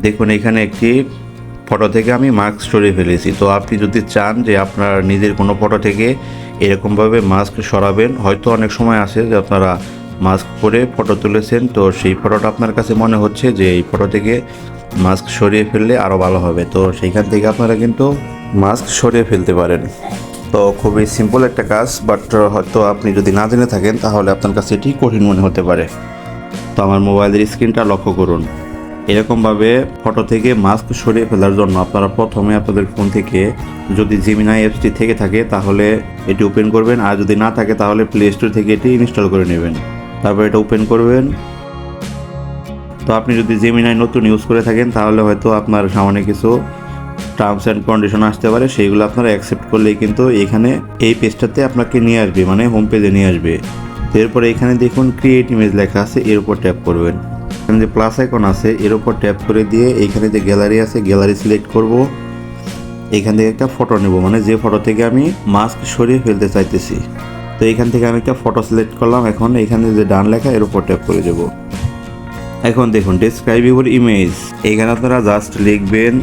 দেখুন এখানে একটি ফটো থেকে আমি মাস্ক সরিয়ে ফেলেছি। তো আপনি যদি চান যে আপনার নিজের কোনো ফটো থেকে এরকমভাবে মাস্ক সরাবেন, হয়তো অনেক সময় আসে যে আপনারা মাস্ক পরে ফটো তুলেছেন, তো সেই ফটোটা আপনার কাছে মনে হচ্ছে যে এই ফটো থেকে মাস্ক সরিয়ে ফেললে আরও ভালো হবে, তো সেইখান থেকে আপনারা কিন্তু মাস্ক সরিয়ে ফেলতে পারেন। তো খুবই সিম্পল একটা কাজ, বাট হয়তো আপনি যদি না জেনে থাকেন তাহলে আপনার কাছে এটি কঠিন মনে হতে পারে। তো আমার মোবাইলের স্ক্রিনটা লক্ষ্য করুন। এরকমভাবে ফটো থেকে মাস্ক সরিয়ে ফেলার জন্য আপনারা প্রথমে আপনাদের ফোন থেকে যদি জেমিনাই অ্যাপসটি থেকে থাকে তাহলে এটি ওপেন করবেন, আর যদি না থাকে তাহলে প্লে স্টোর থেকে এটি ইনস্টল করে নেবেন। তারপর এটা ওপেন করবেন। তো আপনি যদি জেমিনাই নতুন ইউজ করে থাকেন তাহলে হয়তো আপনার সামনে কিছু টার্মস অ্যান্ড কন্ডিশন আসতে পারে, সেইগুলো আপনারা অ্যাকসেপ্ট করলেই কিন্তু এখানে এই পেজটাতে আপনাকে নিয়ে আসবে, মানে হোম পেজে নিয়ে আসবে। এরপরে এখানে দেখুন ক্রিয়েট ইমেজ লেখা আছে, এর উপর ট্যাপ করবেন। এখানে যে প্লাস আইকন আছে এর উপর ট্যাপ করে দিয়ে এইখানে যে গ্যালারি আছে গ্যালারি সিলেক্ট করব। এখান থেকে একটা ফটো নেব, মানে যে ফটো থেকে আমি মাস্ক সরিয়ে ফেলতে চাইতেছি। তো এখান থেকে আমি একটা ফটো সিলেক্ট করলাম। এখন এখানে যে ডান লেখা এর উপর ট্যাপ করে দেব। এখন দেখুন ডেসক্রাইব ইউর ইমেজ, এখানে আপনারা জাস্ট লিখবেন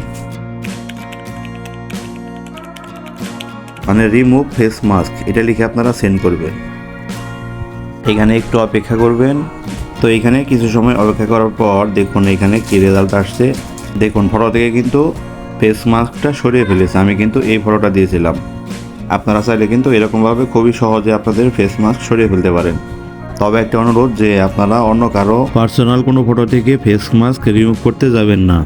মানে রিমুভ ফেস মাস্ক, এটা লিখে আপনারা সেন্ড করবেন। এখানে একটু অপেক্ষা করবেন। তো এখানে কিছু সময় অপেক্ষা করার পর দেখুন এখানে কি রেজাল্ট আসছে। দেখুন ফটো থেকে কিন্তু ফেস মাস্কটা সরিয়ে ফেলেছে, আমি কিন্তু এই ফটোটা দিয়েছিলাম। আপনারা চাইলে কিন্তু এরকমভাবে খুবই সহজে আপনাদের ফেস মাস্ক সরিয়ে ফেলতে পারেন। তবে একটা অনুরোধ যে আপনারা অন্য কারো পার্সোনাল কোনো ফটো থেকে ফেস মাস্ক রিমুভ করতে যাবেন না।